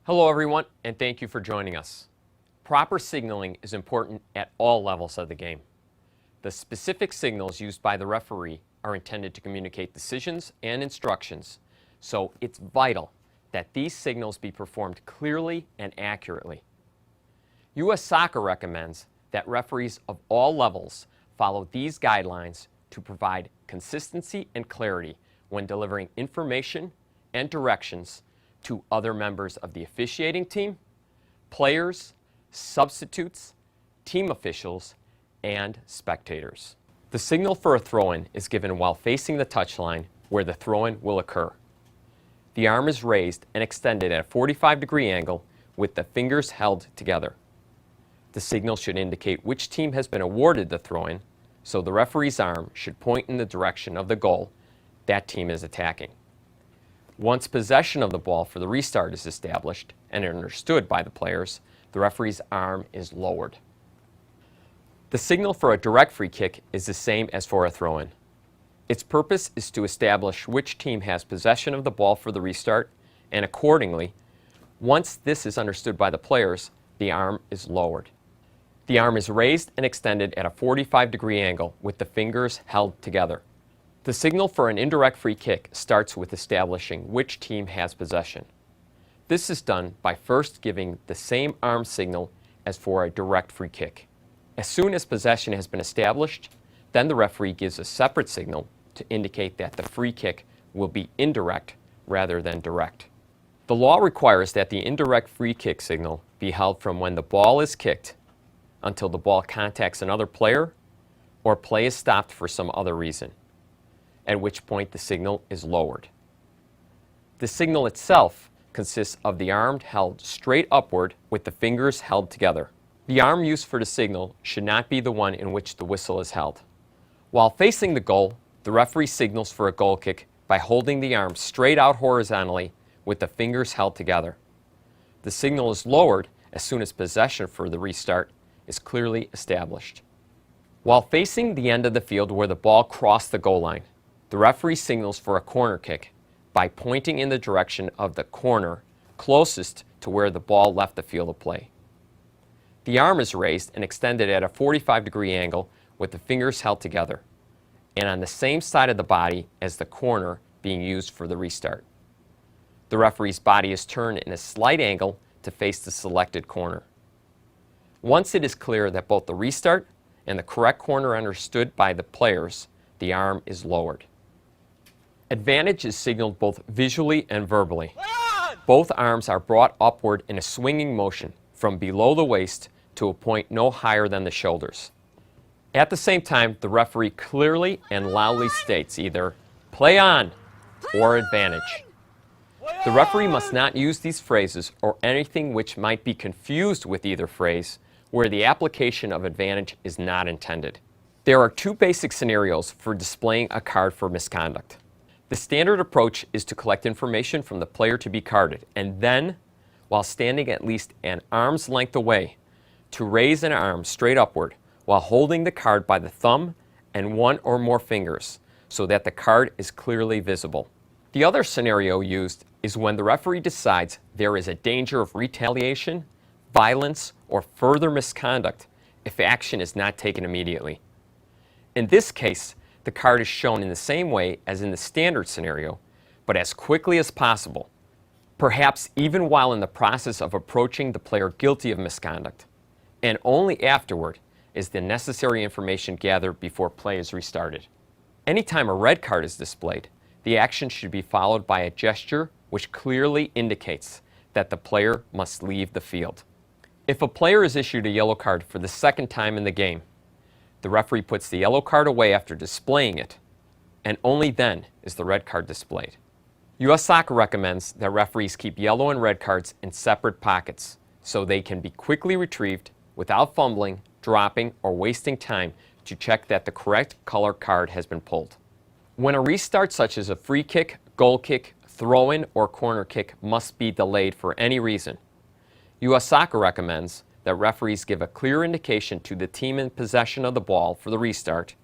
Hello everyone, and thank you for joining us. Proper signaling is important at all levels of the game. The specific signals used by the referee are intended to communicate decisions and instructions, so it's vital that these signals be performed clearly and accurately. U.S. Soccer recommends that referees of all levels follow these guidelines to provide consistency and clarity when delivering information and directions to other members of the officiating team, players, substitutes, team officials, and spectators. The signal for a throw-in is given while facing the touchline where the throw-in will occur. The arm is raised and extended at a 45-degree angle with the fingers held together. The signal should indicate which team has been awarded the throw-in, so the referee's arm should point in the direction of the goal that team is attacking. Once possession of the ball for the restart is established and understood by the players, the referee's arm is lowered. The signal for a direct free kick is the same as for a throw-in. Its purpose is to establish which team has possession of the ball for the restart, and accordingly, once this is understood by the players, the arm is lowered. The arm is raised and extended at a 45-degree angle with the fingers held together. The signal for an indirect free kick starts with establishing which team has possession. This is done by first giving the same arm signal as for a direct free kick. As soon as possession has been established, then the referee gives a separate signal to indicate that the free kick will be indirect rather than direct. The law requires that the indirect free kick signal be held from when the ball is kicked until the ball contacts another player or play is stopped for some other reason, at which point the signal is lowered. The signal itself consists of the arm held straight upward with the fingers held together. The arm used for the signal should not be the one in which the whistle is held. While facing the goal, the referee signals for a goal kick by holding the arm straight out horizontally with the fingers held together. The signal is lowered as soon as possession for the restart is clearly established. While facing the end of the field where the ball crossed the goal line, the referee signals for a corner kick by pointing in the direction of the corner closest to where the ball left the field of play. The arm is raised and extended at a 45-degree angle with the fingers held together and on the same side of the body as the corner being used for the restart. The referee's body is turned in a slight angle to face the selected corner. Once it is clear that both the restart and the correct corner are understood by the players, the arm is lowered. Advantage is signaled both visually and verbally. Both arms are brought upward in a swinging motion from below the waist to a point no higher than the shoulders. At the same time, the referee clearly and loudly states either "play on" or "advantage." The referee must not use these phrases or anything which might be confused with either phrase where the application of advantage is not intended. There are two basic scenarios for displaying a card for misconduct. The standard approach is to collect information from the player to be carded, and then, while standing at least an arm's length away, to raise an arm straight upward while holding the card by the thumb and one or more fingers so that the card is clearly visible. The other scenario used is when the referee decides there is a danger of retaliation, violence, or further misconduct if action is not taken immediately. In this case, the card is shown in the same way as in the standard scenario, but as quickly as possible, perhaps even while in the process of approaching the player guilty of misconduct, and only afterward is the necessary information gathered before play is restarted. Anytime a red card is displayed, the action should be followed by a gesture which clearly indicates that the player must leave the field. If a player is issued a yellow card for the second time in the game, the referee puts the yellow card away after displaying it, and only then is the red card displayed. U.S. Soccer recommends that referees keep yellow and red cards in separate pockets so they can be quickly retrieved without fumbling, dropping, or wasting time to check that the correct color card has been pulled. When a restart such as a free kick, goal kick, throw-in, or corner kick must be delayed for any reason, U.S. Soccer recommends that referees give a clear indication to the team in possession of the ball for the restart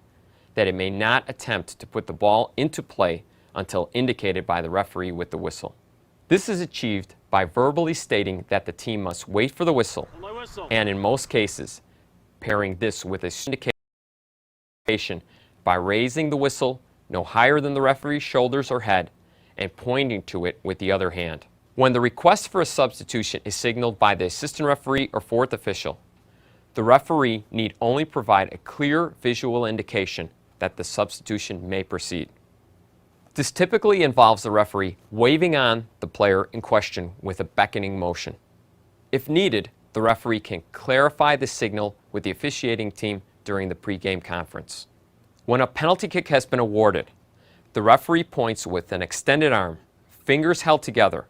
that it may not attempt to put the ball into play until indicated by the referee with the whistle. This is achieved by verbally stating that the team must wait for the whistle, and in most cases, pairing this with a indication by raising the whistle no higher than the referee's shoulders or head and pointing to it with the other hand. When the request for a substitution is signaled by the assistant referee or fourth official, the referee need only provide a clear visual indication that the substitution may proceed. This typically involves the referee waving on the player in question with a beckoning motion. If needed, the referee can clarify the signal with the officiating team during the pregame conference. When a penalty kick has been awarded, the referee points with an extended arm, fingers held together,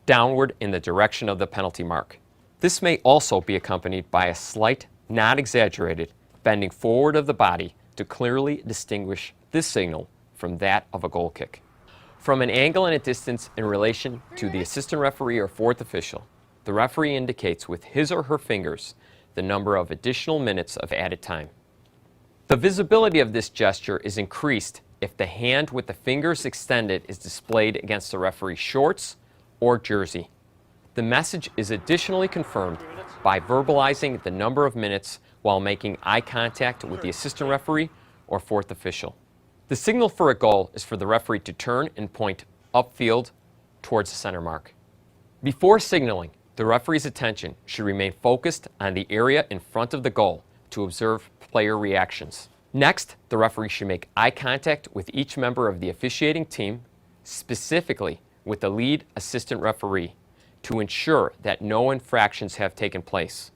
downward in the direction of the penalty mark. This may also be accompanied by a slight, not exaggerated, bending forward of the body to clearly distinguish this signal from that of a goal kick. From an angle and a distance in relation to the assistant referee or fourth official, the referee indicates with his or her fingers the number of additional minutes of added time. The visibility of this gesture is increased if the hand with the fingers extended is displayed against the referee's shorts or jersey. The message is additionally confirmed by verbalizing the number of minutes while making eye contact with the assistant referee or fourth official. The signal for a goal is for the referee to turn and point upfield towards the center mark. Before signaling, the referee's attention should remain focused on the area in front of the goal to observe player reactions. Next, the referee should make eye contact with each member of the officiating team, specifically with the lead assistant referee, to ensure that no infractions have taken place.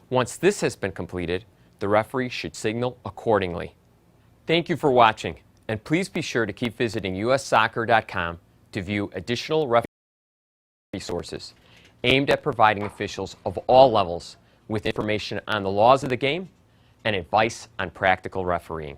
Once this has been completed, the referee should signal accordingly. Thank you for watching, and please be sure to keep visiting ussoccer.com to view additional referee resources aimed at providing officials of all levels with information on the laws of the game and advice on practical refereeing.